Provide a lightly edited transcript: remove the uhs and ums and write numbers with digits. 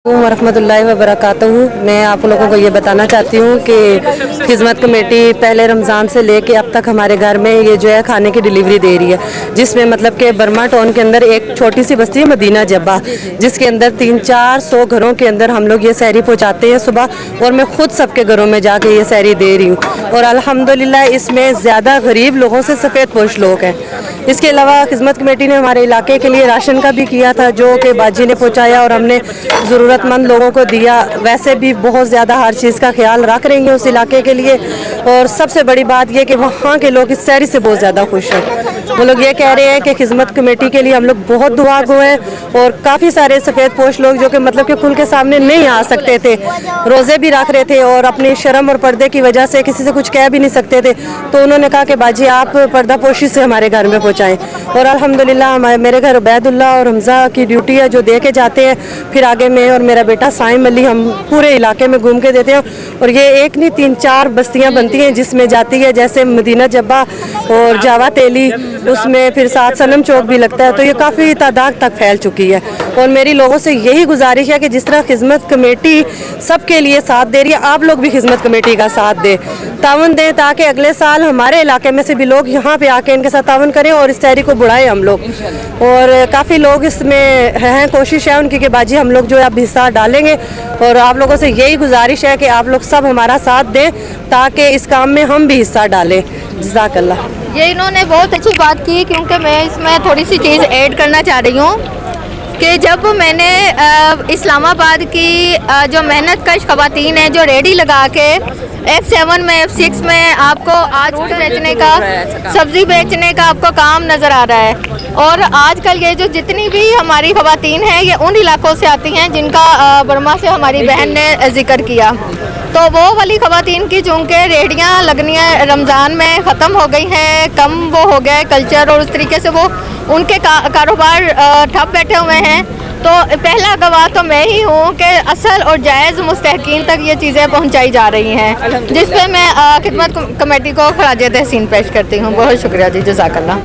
वरहमतुल्लाहि वबरकातुहू। मैं आप लोगों को ये बताना चाहती हूँ कि खिदमत कमेटी पहले रमज़ान से लेके अब तक हमारे घर में ये जो है खाने की डिलीवरी दे रही है, जिसमें मतलब कि बर्मा टाउन के अंदर एक छोटी सी बस्ती है मदीना जब्बा, जिसके अंदर 300-400 घरों के अंदर हम लोग ये सहरी पहुँचाते हैं सुबह, और मैं खुद सबके घरों में जाके ये सहरी दे रही हूँ। और अल्हम्दुलिल्लाह इसमें ज़्यादा गरीब लोगों से सफ़ेद पोश लोग हैं। इसके अलावा खिदमत कमेटी ने हमारे इलाके के लिए राशन का भी किया था, जो कि बाजी ने पहुँचाया और हमने ज़रूरतमंद लोगों को दिया। वैसे भी बहुत ज़्यादा हर चीज़ का ख्याल रख रही हैं उस इलाके के लिए। और सबसे बड़ी बात यह कि वहाँ के लोग इस सहरी से बहुत ज़्यादा खुश हैं। वो लोग ये कह रहे हैं कि खिदमत कमेटी के लिए हम लोग बहुत दुआ गो हैं, और काफ़ी सारे सफ़ेद पोश लोग जो कि मतलब कि खुल के सामने नहीं आ सकते थे, रोज़े भी रख रहे थे और अपनी शर्म और पर्दे की वजह से किसी से कुछ कह भी नहीं सकते थे, तो उन्होंने कहा कि बाजी आप पर्दा पोशी से हमारे घर में पहुँचाएँ। और अल्हम्दुलिल्लाह मेरे घर उबैदुल्लाह और हमज़ा की ड्यूटी है जो दे के जाते हैं, फिर आगे मैं और मेरा बेटा साइम अली हम पूरे इलाके में घूम के देते हैं। और ये एक नहीं 3-4 बस्तियां बनती हैं जिसमें जाती है, जैसे मदीना जब्बा और जावा तेली, उसमें फिर साथ सनम चौक भी लगता है, तो ये काफ़ी तादाद तक फैल चुकी है। और मेरी लोगों से यही गुजारिश है कि जिस तरह खिदमत कमेटी सबके लिए साथ दे रही है, आप लोग भी खिदमत कमेटी का साथ दें, तावन दें, ताकि अगले साल हमारे इलाके में से भी लोग यहाँ पे आके इनके साथ तावन करें और इस सहरी को बढ़ाएं हम लोग। और काफ़ी लोग इसमें हैं, कोशिश है उनकी कि बाजी हम लोग जो है अब हिस्सा डालेंगे। और आप लोगों से यही गुजारिश है कि आप लोग सब हमारा साथ दें ताकि इस काम में हम भी हिस्सा डालें। जज़ाकल्लाह। ये इन्होंने बहुत अच्छी बात की, क्योंकि मैं इसमें थोड़ी सी चीज़ ऐड करना चाह रही हूँ कि जब मैंने इस्लामाबाद की जो मेहनत कश ख़वातीन है जो रेडी लगा के F7 में F6 में आपको आज फ्रूट बेचने का, सब्ज़ी बेचने का आपको काम नज़र आ रहा है। और आजकल ये जो जितनी भी हमारी ख़वातीन हैं ये उन इलाकों से आती हैं जिनका बर्मा से हमारी बहन ने ज़िक्र किया, तो वो वाली ख़वातीन की चूँकि रेहड़ियाँ लगनियाँ रमज़ान में ख़त्म हो गई हैं, कम वो हो गया कल्चर, और उस तरीके से वो उनके कारोबार ठप बैठे हुए हैं। तो पहला गवाह तो मैं ही हूँ कि असल और जायज़ मुस्तहकीन तक ये चीज़ें पहुँचाई जा रही हैं, जिस पे मैं खिदमत कमेटी को खराज तहसीन पेश करती हूँ। बहुत शुक्रिया जी, जज़ाकल्लाह।